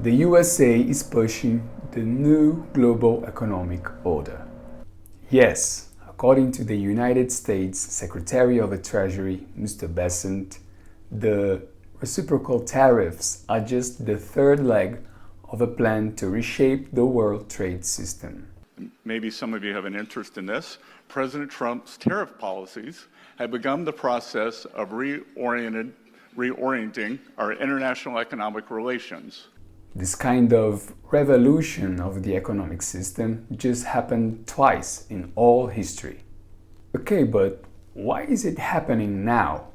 The USA is pushing the new global economic order. Yes, according to the United States Secretary of the Treasury, Mr. Bessent, the reciprocal tariffs are just the third leg of a plan to reshape the world trade system. Maybe some of you have an interest in this. President Trump's tariff policies have begun the process of reorienting our international economic relations. This kind of revolution of the economic system just happened twice in all history. Okay, but why is it happening now?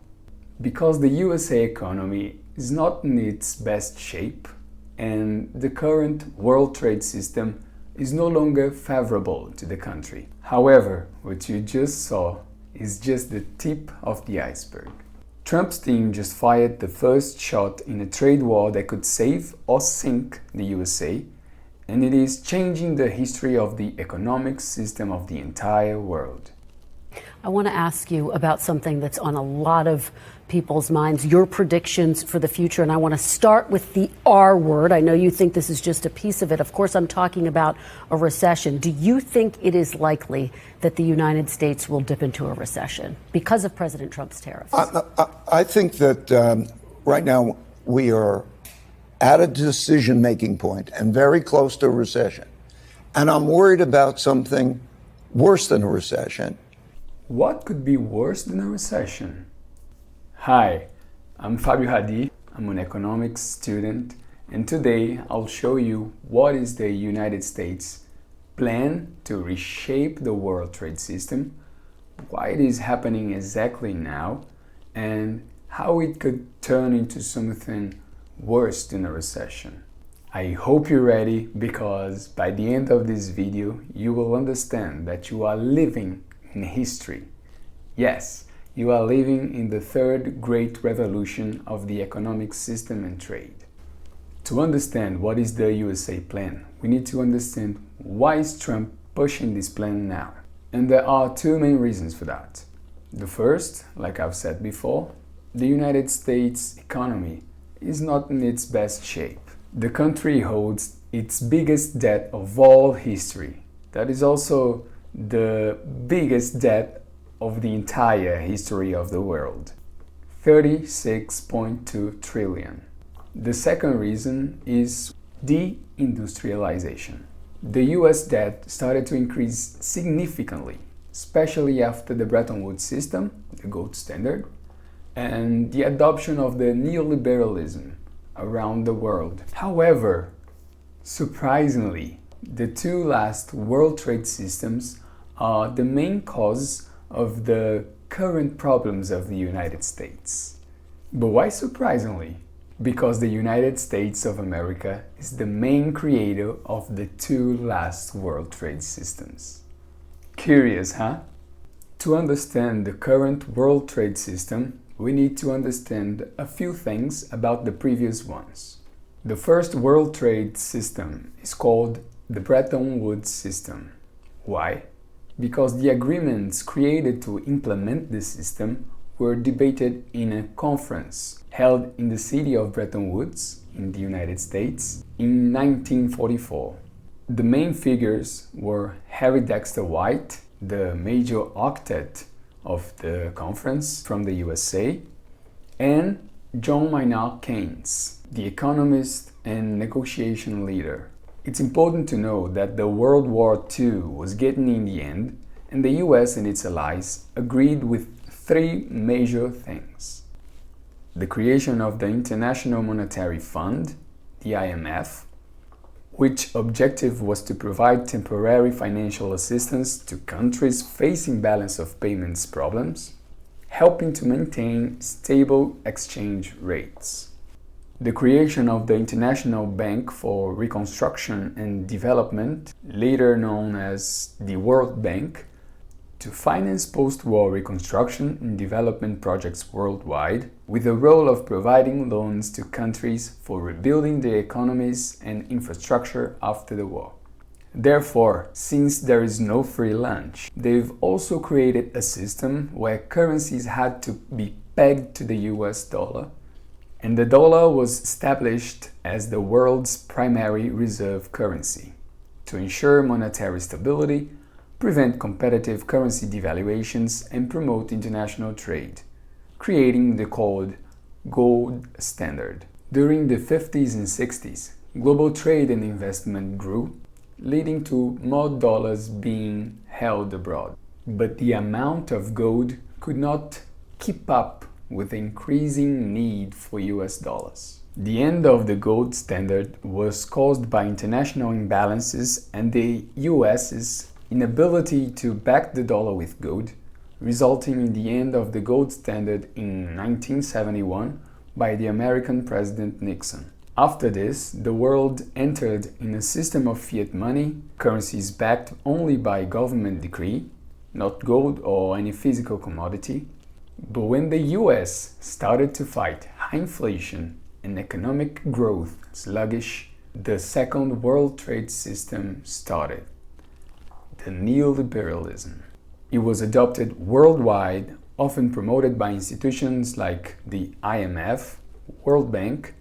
Because the USA economy is not in its best shape, and the current world trade system is no longer favorable to the country. However, what you just saw is just the tip of the iceberg. Trump's team just fired the first shot in a trade war that could save or sink the USA, and it is changing the history of the economic system of the entire world. I want to ask you about something that's on a lot of people's minds, your predictions for the future. And I want to start with the R word. I know you think this is just a piece of it. Of course, I'm talking about a recession. Do you think it is likely that the United States will dip into a recession because of President Trump's tariffs? I think that right now we are at a decision-making point and very close to a recession. And I'm worried about something worse than a recession. What could be worse than a recession? Hi, I'm Fabio Hadi. I'm an economics student, and today I'll show you what is the United States plan to reshape the world trade system, why it is happening exactly now, and how it could turn into something worse than a recession. I hope you're ready, because by the end of this video you will understand that you are living in history. Yes, you are living in the third great revolution of the economic system and trade. To understand what is the USA plan, we need to understand why is Trump pushing this plan now. And there are two main reasons for that. The first, like I've said before, the United States economy is not in its best shape. The country holds its biggest debt of all history. That is also the biggest debt of the entire history of the world, 36.2 trillion. The second reason is deindustrialization. The US debt started to increase significantly, especially after the Bretton Woods system, the gold standard, and the adoption of the neoliberalism around the world. However, surprisingly, the two last world trade systems are the main cause of the current problems of the United States. But why surprisingly? Because the United States of America is the main creator of the two last world trade systems. Curious, huh? To understand the current world trade system, we need to understand a few things about the previous ones. The first world trade system is called the Bretton Woods system. Why? Because the agreements created to implement this system were debated in a conference held in the city of Bretton Woods in the United States in 1944. The main figures were Harry Dexter White, the major octet of the conference from the USA, and John Maynard Keynes, the economist and negotiation leader. It's important to know that the World War II was getting in the end, and the US and its allies agreed with three major things. The creation of the International Monetary Fund, the IMF, which objective was to provide temporary financial assistance to countries facing balance of payments problems, helping to maintain stable exchange rates. The creation of the International Bank for Reconstruction and Development, later known as the World Bank, to finance post-war reconstruction and development projects worldwide, with the role of providing loans to countries for rebuilding their economies and infrastructure after the war. Therefore, since there is no free lunch, they've also created a system where currencies had to be pegged to the US dollar, and the dollar was established as the world's primary reserve currency to ensure monetary stability, prevent competitive currency devaluations, and promote international trade, creating the called gold standard. During the 50s and 60s, global trade and investment grew, leading to more dollars being held abroad. But the amount of gold could not keep up with the increasing need for US dollars. The end of the gold standard was caused by international imbalances and the US's inability to back the dollar with gold, resulting in the end of the gold standard in 1971 by the American President Nixon. After this, the world entered in a system of fiat money, currencies backed only by government decree, not gold or any physical commodity. But when the US started to fight high inflation and economic growth sluggish, the second world trade system started, the neoliberalism. It was adopted worldwide, often promoted by institutions like the IMF, World Bank,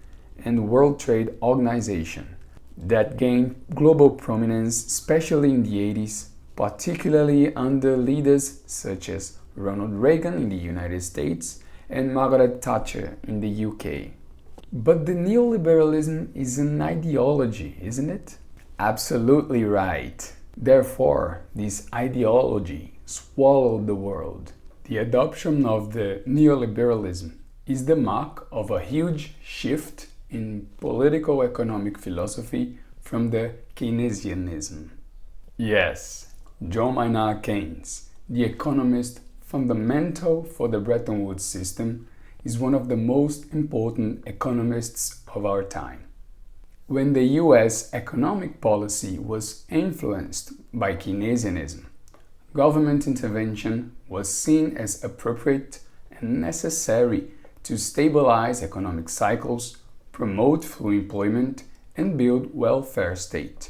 and World Trade Organization that gained global prominence, especially in the 80s, particularly under leaders such as Ronald Reagan in the United States and Margaret Thatcher in the UK. But the neoliberalism is an ideology, isn't it? Absolutely right. Therefore, this ideology swallowed the world. The adoption of the neoliberalism is the mark of a huge shift in political economic philosophy from the Keynesianism. Yes, John Maynard Keynes, the economist fundamental for the Bretton Woods system, is one of the most important economists of our time. When the US economic policy was influenced by Keynesianism, government intervention was seen as appropriate and necessary to stabilize economic cycles, promote full employment, and build welfare state.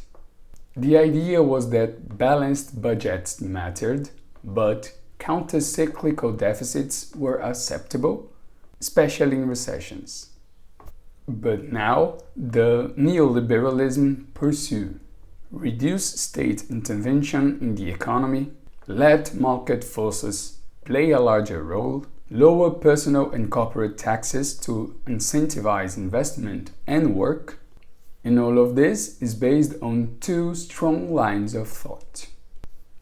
The idea was that balanced budgets mattered, but counter-cyclical deficits were acceptable, especially in recessions. But now, the neoliberalism pursues reduce state intervention in the economy, let market forces play a larger role, lower personal and corporate taxes to incentivize investment and work, and all of this is based on two strong lines of thought.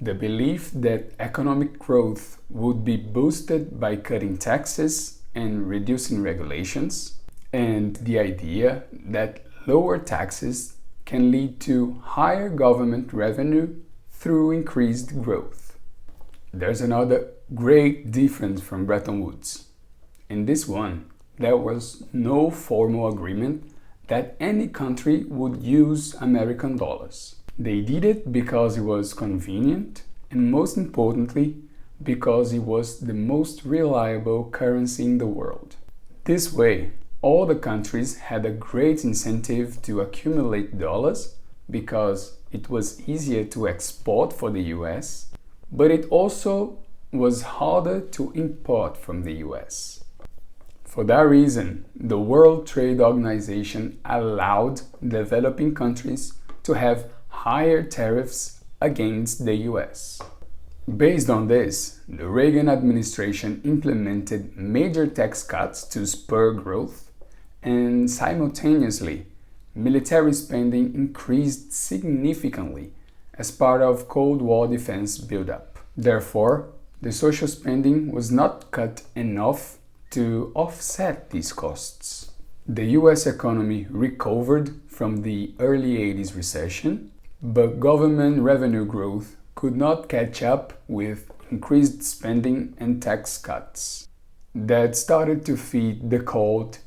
The belief that economic growth would be boosted by cutting taxes and reducing regulations, and the idea that lower taxes can lead to higher government revenue through increased growth. There's another great difference from Bretton Woods. In this one, there was no formal agreement that any country would use American dollars. They did it because it was convenient and, most importantly, because it was the most reliable currency in the world. This way, all the countries had a great incentive to accumulate dollars because it was easier to export for the US, but it also was harder to import from the US. For that reason, the World Trade Organization allowed developing countries to have higher tariffs against the US. Based on this, the Reagan administration implemented major tax cuts to spur growth, and simultaneously, military spending increased significantly as part of Cold War defense buildup. Therefore, the social spending was not cut enough to offset these costs. The US economy recovered from the early 80s recession, but government revenue growth could not catch up with increased spending and tax cuts. That started to feed the called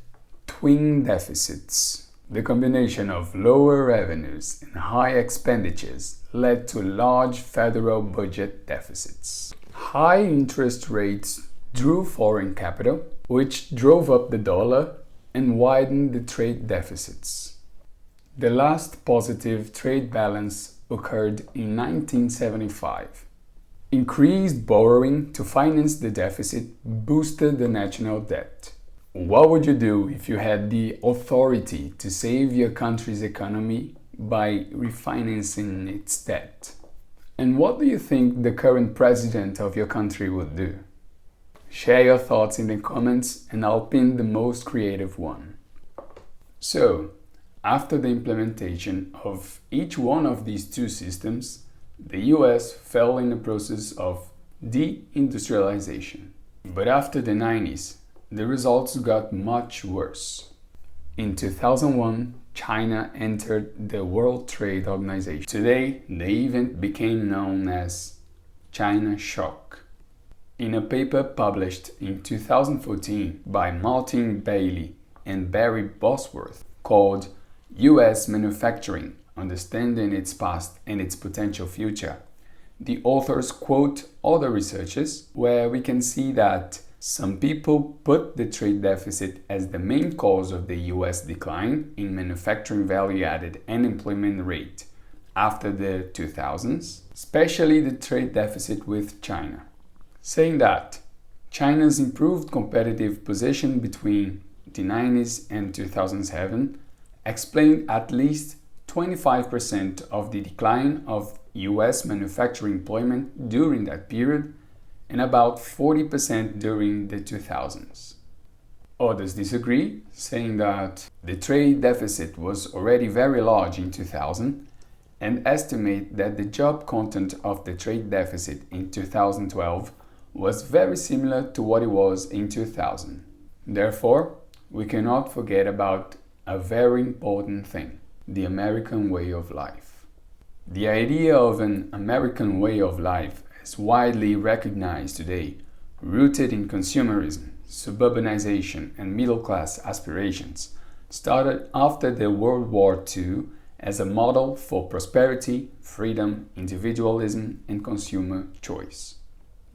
twin deficits. The combination of lower revenues and high expenditures led to large federal budget deficits. High interest rates drew foreign capital, which drove up the dollar and widened the trade deficits. The last positive trade balance occurred in 1975. Increased borrowing to finance the deficit boosted the national debt. What would you do if you had the authority to save your country's economy by refinancing its debt? And what do you think the current president of your country would do? Share your thoughts in the comments and I'll pin the most creative one. So, after the implementation of each one of these two systems, the US fell in the process of deindustrialization. But after the 90s, the results got much worse. In 2001, China entered the World Trade Organization. Today, the event became known as China Shock. In a paper published in 2014 by Martin Bailey and Barry Bosworth called US Manufacturing, Understanding its Past and its Potential Future, the authors quote other researchers where we can see that some people put the trade deficit as the main cause of the US decline in manufacturing value added and employment rate after the 2000s, especially the trade deficit with China, saying that China's improved competitive position between the 90s and 2007 explained at least 25% of the decline of US manufacturing employment during that period and about 40% during the 2000s. Others disagree, saying that the trade deficit was already very large in 2000 and estimate that the job content of the trade deficit in 2012 was very similar to what it was in 2000. Therefore, we cannot forget about a very important thing: the American way of life. The idea of an American way of life is widely recognized today, rooted in consumerism, suburbanization, and middle-class aspirations, started after the World War II as a model for prosperity, freedom, individualism, and consumer choice.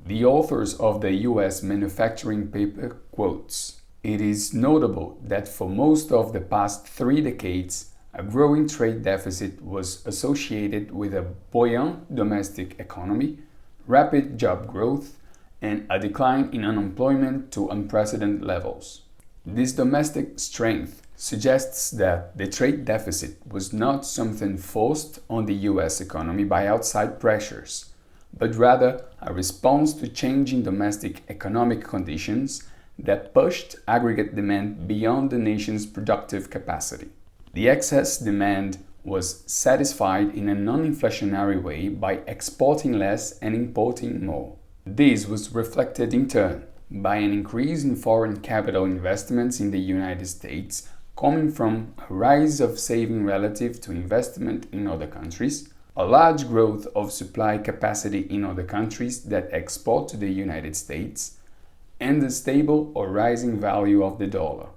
The authors of the US manufacturing paper quotes, "It is notable that for most of the past 3 decades, a growing trade deficit was associated with a buoyant domestic economy, rapid job growth, and a decline in unemployment to unprecedented levels. This domestic strength suggests that the trade deficit was not something forced on the US economy by outside pressures, but rather a response to changing domestic economic conditions that pushed aggregate demand beyond the nation's productive capacity. The excess demand was satisfied in a non-inflationary way by exporting less and importing more. This was reflected in turn by an increase in foreign capital investments in the United States coming from a rise of saving relative to investment in other countries, a large growth of supply capacity in other countries that export to the United States, and the stable or rising value of the dollar.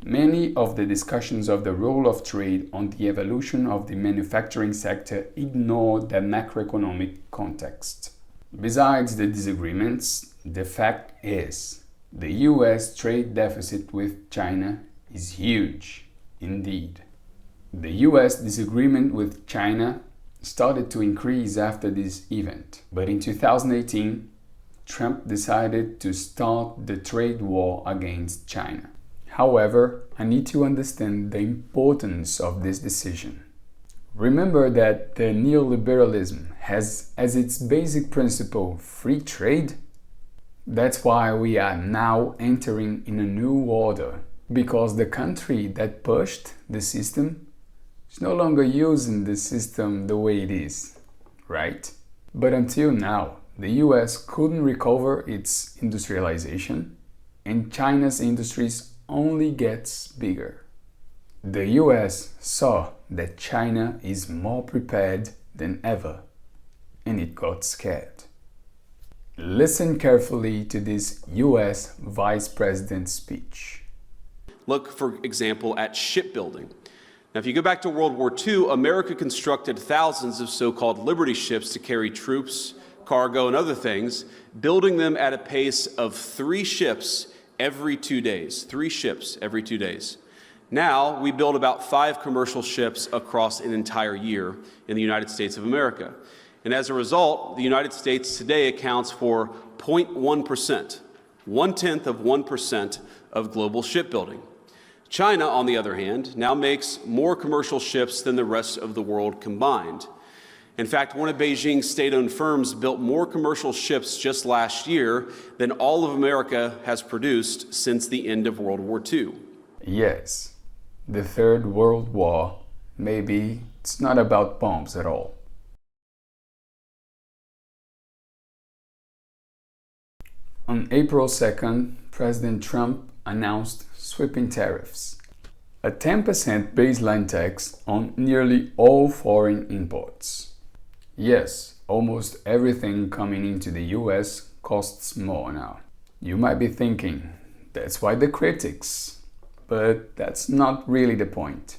Many of the discussions of the role of trade on the evolution of the manufacturing sector ignore the macroeconomic context. Besides the disagreements, the fact is, the US trade deficit with China is huge indeed. The US disagreement with China started to increase after this event, but in 2018, Trump decided to start the trade war against China. However, I need to understand the importance of this decision. Remember that the neoliberalism has as its basic principle free trade? That's why we are now entering in a new order, because the country that pushed the system is no longer using the system the way it is, right? But until now, the US couldn't recover its industrialization, and China's industries only gets bigger. The US saw that China is more prepared than ever, and it got scared. Listen carefully to this US Vice President's speech. Look, for example, at shipbuilding. Now, if you go back to World War II, America constructed thousands of so-called Liberty ships to carry troops, cargo, and other things, building them at a pace of 3 ships every 2 days. 3 ships every 2 days. Now, we build about 5 commercial ships across an entire year in the United States of America. And as a result, the United States today accounts for 0.1% 0.1% of global shipbuilding. China, on the other hand, now makes more commercial ships than the rest of the world combined. In fact, one of Beijing's state-owned firms built more commercial ships just last year than all of America has produced since the end of World War II. Yes, the Third World War, maybe it's not about bombs at all. On April 2nd, President Trump announced sweeping tariffs, a 10% baseline tax on nearly all foreign imports. Yes, almost everything coming into the US costs more now. You might be thinking, that's why the critics. But that's not really the point.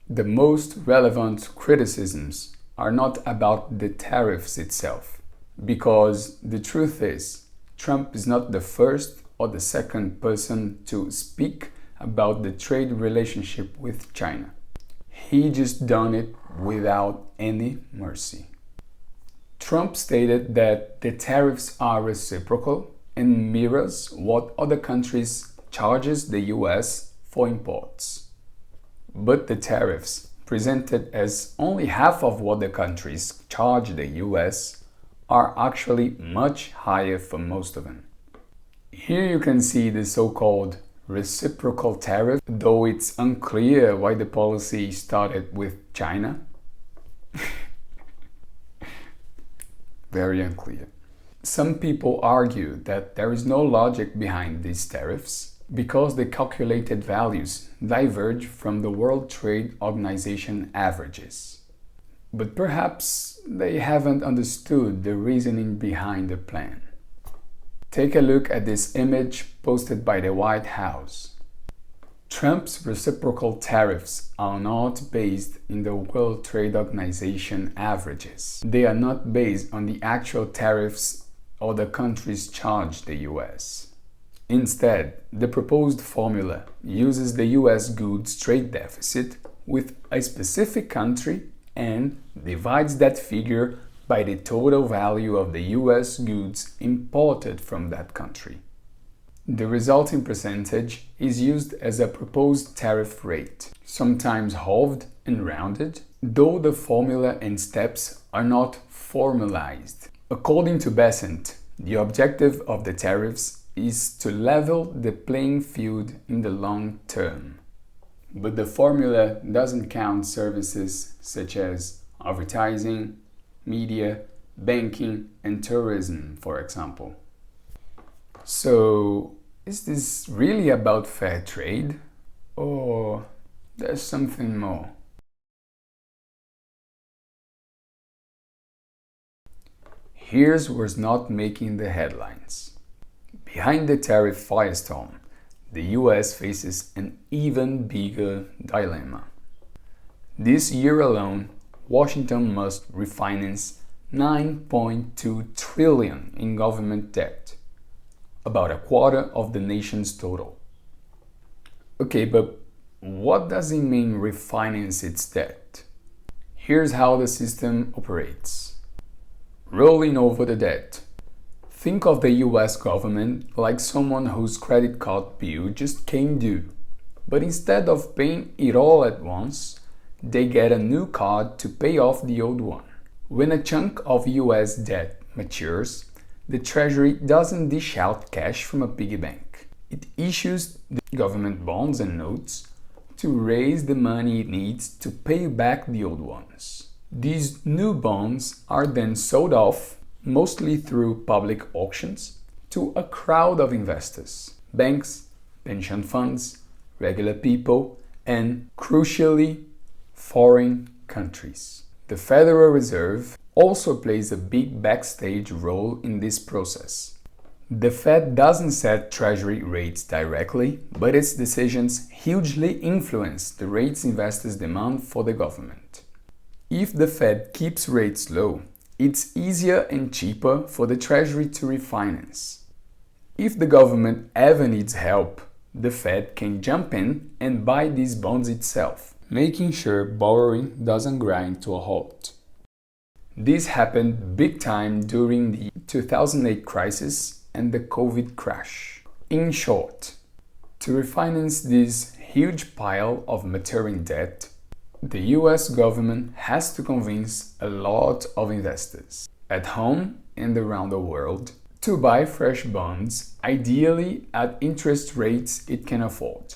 The most relevant criticisms are not about the tariffs itself, because the truth is, Trump is not the first or the second person to speak about the trade relationship with China. He just done it without any mercy. Trump stated that the tariffs are reciprocal and mirrors what other countries charges the US for imports. But the tariffs, presented as only half of what the countries charge the US, are actually much higher for most of them. Here you can see the so-called reciprocal tariff, though it's unclear why the policy started with China. Very unclear. Some people argue that there is no logic behind these tariffs because the calculated values diverge from the World Trade Organization averages. But perhaps they haven't understood the reasoning behind the plan. Take a look at this image posted by the White House. Trump's reciprocal tariffs are not based in the World Trade Organization averages. They are not based on the actual tariffs other countries charge the US. Instead, the proposed formula uses the US goods trade deficit with a specific country and divides that figure by the total value of the US goods imported from that country. The resulting percentage is used as a proposed tariff rate, sometimes halved and rounded, though the formula and steps are not formalized. According to Besant, the objective of the tariffs is to level the playing field in the long term. But the formula doesn't count services such as advertising, media, banking, and tourism, for example. So, is this really about fair trade? Or there's something more? Here's what's not making the headlines. Behind the tariff firestorm, the US faces an even bigger dilemma. This year alone, Washington must refinance $9.2 trillion in government debt, about a quarter of the nation's total. Okay, but what does it mean refinance its debt? Here's how the system operates. Rolling over the debt. Think of the US government like someone whose credit card bill just came due. But instead of paying it all at once, they get a new card to pay off the old one. When a chunk of US debt matures, the Treasury doesn't dish out cash from a piggy bank. It issues the government bonds and notes to raise the money it needs to pay back the old ones. These new bonds are then sold off, mostly through public auctions, to a crowd of investors, banks, pension funds, regular people, and, crucially, foreign countries. The Federal Reserve also plays a big backstage role in this process. The Fed doesn't set Treasury rates directly, but its decisions hugely influence the rates investors demand for the government. If the Fed keeps rates low, it's easier and cheaper for the Treasury to refinance. If the government ever needs help, the Fed can jump in and buy these bonds itself, making sure borrowing doesn't grind to a halt. This happened big time during the 2008 crisis and the COVID crash. In short, to refinance this huge pile of maturing debt, the US government has to convince a lot of investors, at home and around the world, to buy fresh bonds, ideally at interest rates it can afford.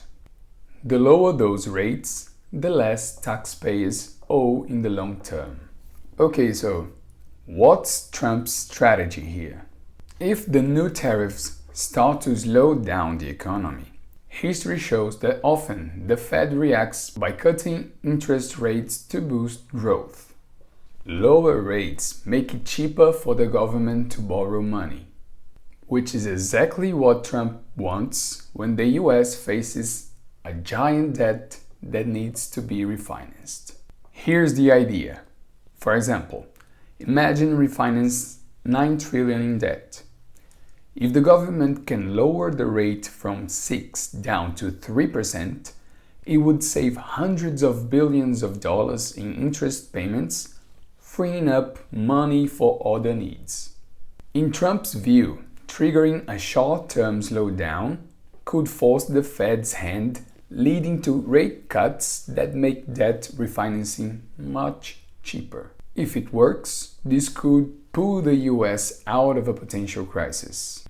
The lower those rates, the less taxpayers owe in the long term. Okay, so what's Trump's strategy here? If the new tariffs start to slow down the economy, history shows that often the Fed reacts by cutting interest rates to boost growth. Lower rates make it cheaper for the government to borrow money, which is exactly what Trump wants when the US faces a giant debt that needs to be refinanced. Here's the idea. For example, imagine refinance 9 trillion in debt. If the government can lower the rate from 6 down to 3%, it would save hundreds of billions of dollars in interest payments, freeing up money for other needs. In Trump's view, triggering a short-term slowdown could force the Fed's hand, leading to rate cuts that make debt refinancing much cheaper. If it works, this could pull the US out of a potential crisis.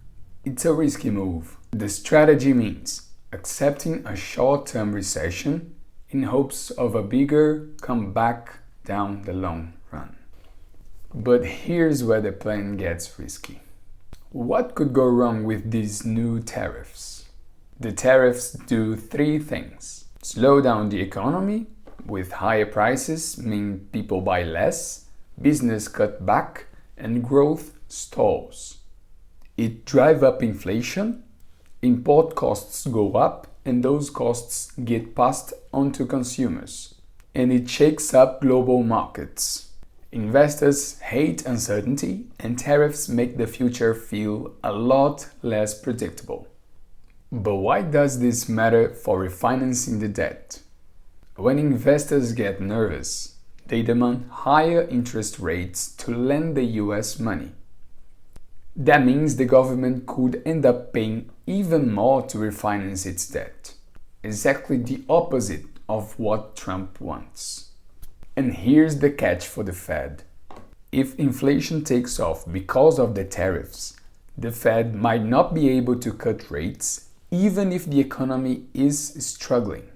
It's a risky move. The strategy means accepting a short-term recession in hopes of a bigger comeback down the long run. But here's where the plan gets risky. What could go wrong with these new tariffs? The tariffs do 3 things. Slow down the economy, with higher prices mean people buy less, business cut back, and growth stalls. It drives up inflation, import costs go up, and those costs get passed on to consumers. And it shakes up global markets. Investors hate uncertainty, and tariffs make the future feel a lot less predictable. But why does this matter for refinancing the debt? When investors get nervous, they demand higher interest rates to lend the US money. That means the government could end up paying even more to refinance its debt. Exactly the opposite of what Trump wants. And here's the catch for the Fed. If inflation takes off because of the tariffs, the Fed might not be able to cut rates even if the economy is struggling.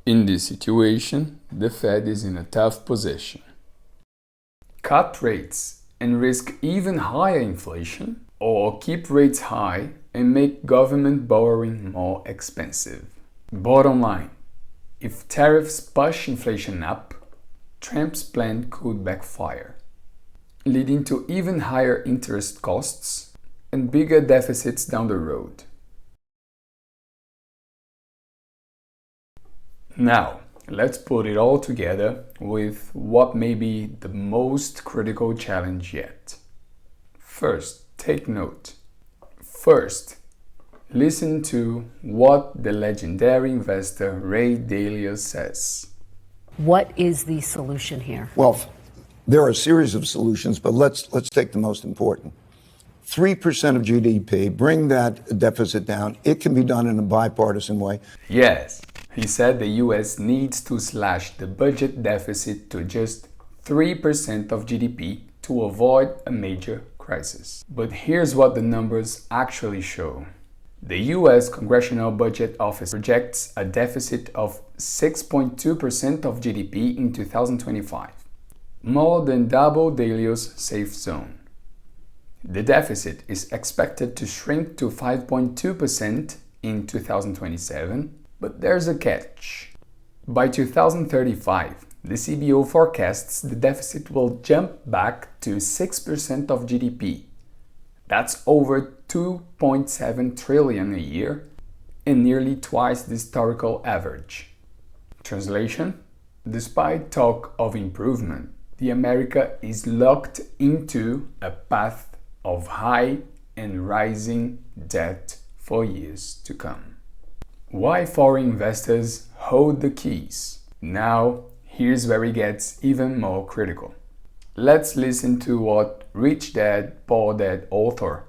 In this situation, the Fed is in a tough position. Cut rates and risk even higher inflation, or keep rates high and make government borrowing more expensive. Bottom line, if tariffs push inflation up, Trump's plan could backfire, leading to even higher interest costs and bigger deficits down the road. Now, let's put it all together with what may be the most critical challenge yet. First, take note. First, listen to what the legendary investor Ray Dalio says. What is the solution here? Well, there are a series of solutions, but let's take the most important. 3% of GDP, bring that deficit down. It can be done in a bipartisan way. Yes, he said the US needs to slash the budget deficit to just 3% of GDP to avoid a major crisis. But here's what the numbers actually show. The US Congressional Budget Office projects a deficit of 6.2% of GDP in 2025, more than double Dalio's safe zone. The deficit is expected to shrink to 5.2% in 2027, but there's a catch. By 2035, the CBO forecasts the deficit will jump back to 6% of GDP. That's over 2.7 trillion a year and nearly twice the historical average. Translation: despite talk of improvement, the America is locked into a path of high and rising debt for years to come. Why foreign investors hold the keys? Now, here's where it gets even more critical. Let's listen to what Rich Dad, Poor Dad author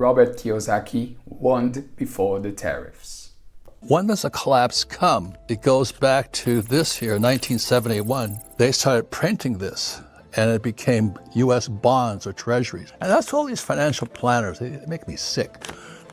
Robert Kiyosaki warned before the tariffs. When does a collapse come? It goes back to this year, 1971. They started printing this, and it became U.S. bonds or treasuries. And that's all these financial planners, they make me sick.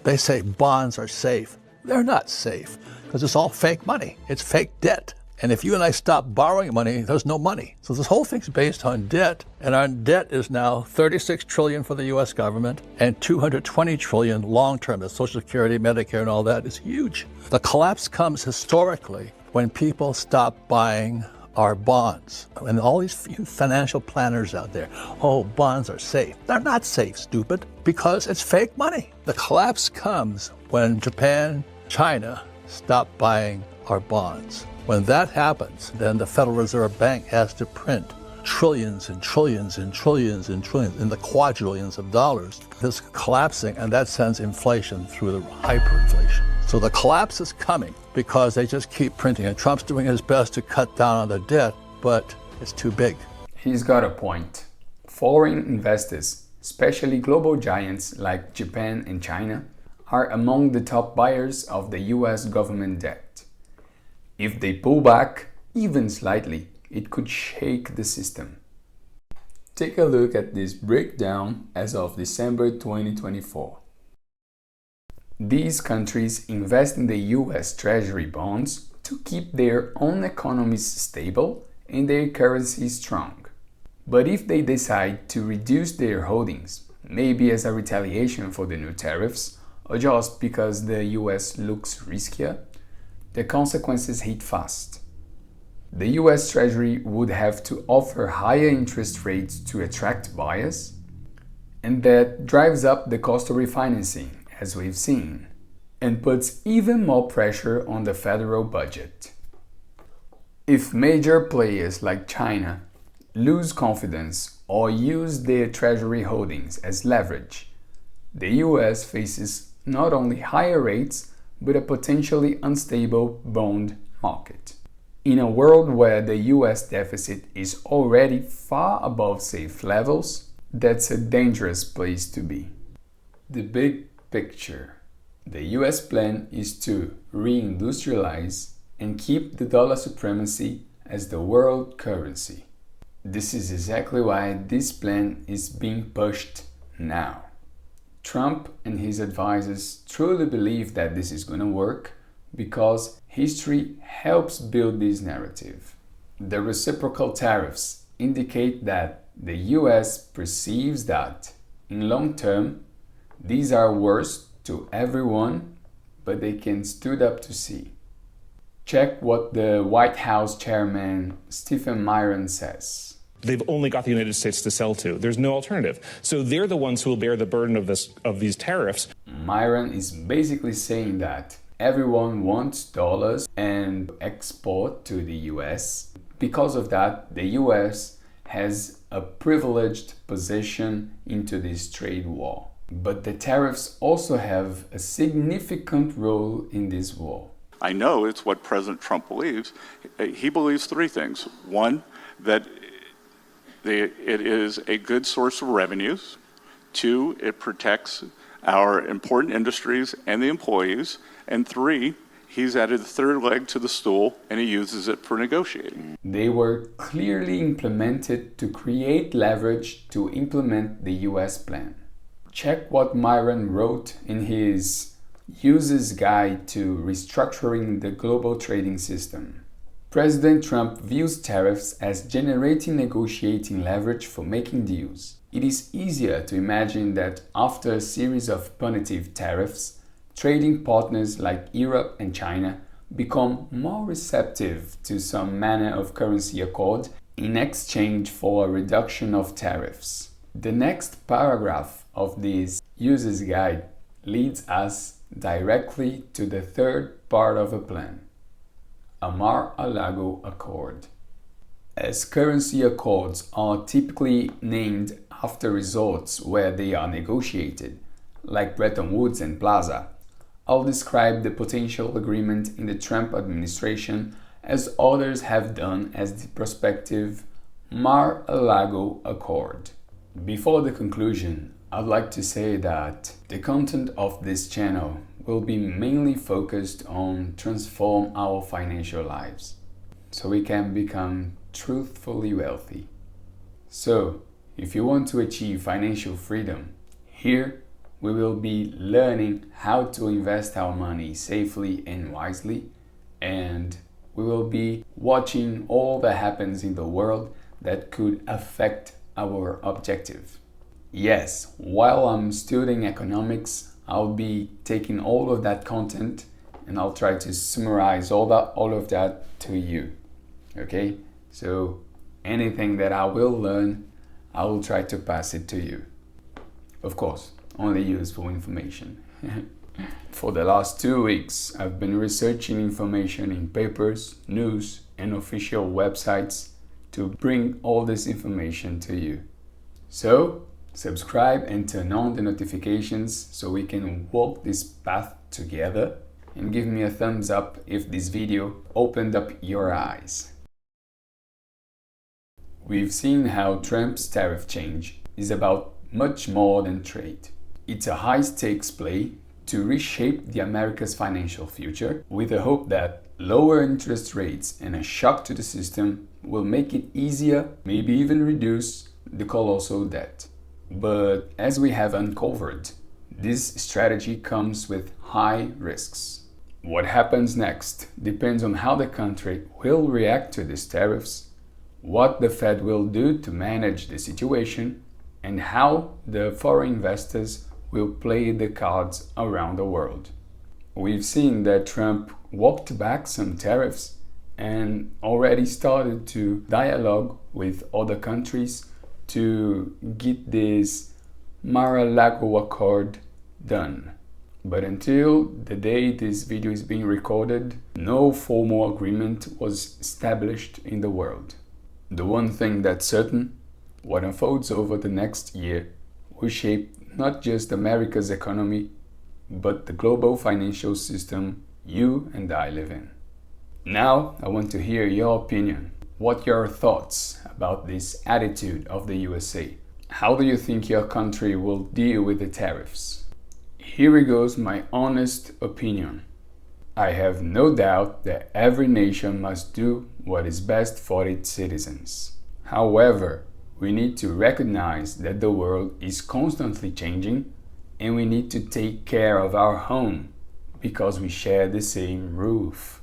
They say bonds are safe. They're not safe, because it's all fake money. It's fake debt. And if you and I stop borrowing money, there's no money. So this whole thing's based on debt, and our debt is now $36 trillion for the U.S. government and $220 trillion long-term. The Social Security, Medicare, and all that is huge. The collapse comes historically when people stop buying our bonds. And all these financial planners out there, oh, bonds are safe. They're not safe, stupid, because it's fake money. The collapse comes when Japan, China stop buying our bonds. When that happens, then the Federal Reserve Bank has to print trillions and trillions and trillions and trillions in the quadrillions of dollars. This collapsing, and that sends inflation through the hyperinflation. So the collapse is coming because they just keep printing, and Trump's doing his best to cut down on the debt, but it's too big. He's got a point. Foreign investors, especially global giants like Japan and China, are among the top buyers of the US government debt. If they pull back, even slightly, it could shake the system. Take a look at this breakdown as of December 2024. These countries invest in the US Treasury bonds to keep their own economies stable and their currency strong. But if they decide to reduce their holdings, maybe as a retaliation for the new tariffs, or just because the US looks riskier, the consequences hit fast. The US Treasury would have to offer higher interest rates to attract buyers, and that drives up the cost of refinancing, as we've seen, and puts even more pressure on the federal budget. If major players like China lose confidence or use their Treasury holdings as leverage, the US faces not only higher rates, but a potentially unstable bond market. In a world where the US deficit is already far above safe levels, that's a dangerous place to be. The big picture. The US plan is to reindustrialize and keep the dollar supremacy as the world currency. This is exactly why this plan is being pushed now. Trump and his advisors truly believe that this is going to work because history helps build this narrative. The reciprocal tariffs indicate that the US perceives that, in long term, these are worse to everyone, but they can stood up to see. Check what the White House chairman Stephen Myron says. They've only got the United States to sell to. There's no alternative. So they're the ones who will bear the burden of these tariffs. Myron is basically saying that everyone wants dollars and export to the US. Because of that, the US has a privileged position into this trade war. But the tariffs also have a significant role in this war. I know it's what President Trump believes. He believes three things. One, that it is a good source of revenues. Two, it protects our important industries and the employees. And three, he's added the third leg to the stool and he uses it for negotiating. They were clearly implemented to create leverage to implement the US plan. Check what Myron wrote in his User's Guide to Restructuring the Global Trading System. President Trump views tariffs as generating negotiating leverage for making deals. It is easier to imagine that after a series of punitive tariffs, trading partners like Europe and China become more receptive to some manner of currency accord in exchange for a reduction of tariffs. The next paragraph of this User's Guide leads us directly to the third part of a plan. A Mar-a-Lago Accord. As currency accords are typically named after resorts where they are negotiated, like Bretton Woods and Plaza, I'll describe the potential agreement in the Trump administration as others have done as the prospective Mar-a-Lago Accord. Before the conclusion, I'd like to say that the content of this channel will be mainly focused on transform our financial lives so we can become truthfully wealthy. So, if you want to achieve financial freedom, here we will be learning how to invest our money safely and wisely, and we will be watching all that happens in the world that could affect our objective. Yes, while I'm studying economics, I'll be taking all of that content and I'll try to summarize all of that to you. Okay? So anything that I will learn, I will try to pass it to you. Of course, only useful information. For the last 2 weeks, I've been researching information in papers, news, and official websites to bring all this information to you. So, subscribe and turn on the notifications so we can walk this path together, and give me a thumbs up if this video opened up your eyes. We've seen how Trump's tariff change is about much more than trade. It's a high-stakes play to reshape the America's financial future with the hope that lower interest rates and a shock to the system will make it easier, maybe even reduce the colossal debt. But as we have uncovered, this strategy comes with high risks. What happens next depends on how the country will react to these tariffs, what the Fed will do to manage the situation, and how the foreign investors will play the cards around the world. We've seen that Trump walked back some tariffs and already started to dialogue with other countries to get this Mar-a-Lago Accord done. But until the day this video is being recorded, no formal agreement was established in the world. The one thing that's certain, what unfolds over the next year will shape not just America's economy, but the global financial system you and I live in. Now, I want to hear your opinion. What are your thoughts about this attitude of the USA? How do you think your country will deal with the tariffs? Here goes my honest opinion. I have no doubt that every nation must do what is best for its citizens. However, we need to recognize that the world is constantly changing and we need to take care of our home because we share the same roof.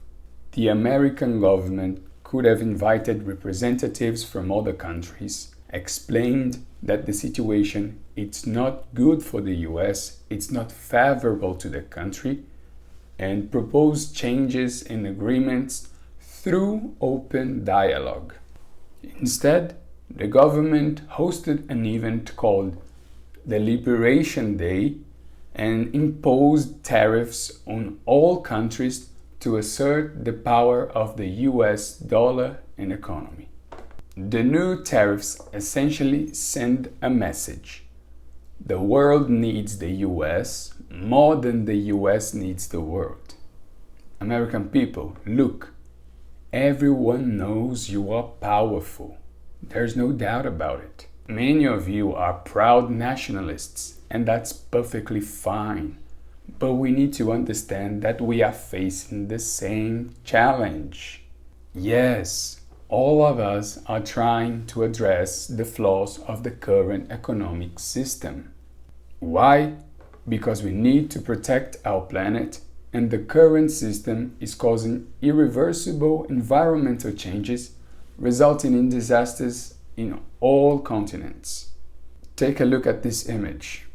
The American government could have invited representatives from other countries, explained that the situation it's not good for the US, it's not favorable to the country, and proposed changes and agreements through open dialogue. Instead, the government hosted an event called the Liberation Day and imposed tariffs on all countries to assert the power of the US dollar and economy. The new tariffs essentially send a message. The world needs the US more than the US needs the world. American people, look, everyone knows you are powerful. There's no doubt about it. Many of you are proud nationalists, and that's perfectly fine. But we need to understand that we are facing the same challenge. Yes, all of us are trying to address the flaws of the current economic system. Why? Because we need to protect our planet, and the current system is causing irreversible environmental changes, resulting in disasters in all continents. Take a look at this image.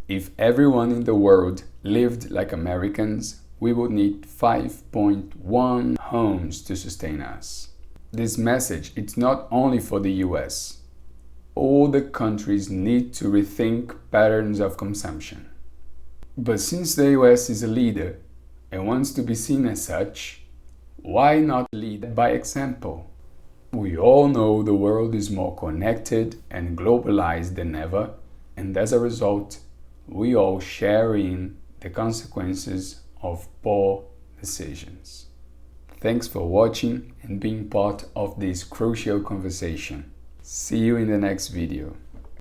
If everyone in the world lived like Americans, we would need 5.1 homes to sustain us. This message, it's not only for the US. All the countries need to rethink patterns of consumption. But since the US is a leader and wants to be seen as such, why not lead by example? We all know the world is more connected and globalized than ever, and as a result, we all share in the consequences of poor decisions. Thanks for watching and being part of this crucial conversation. See you in the next video.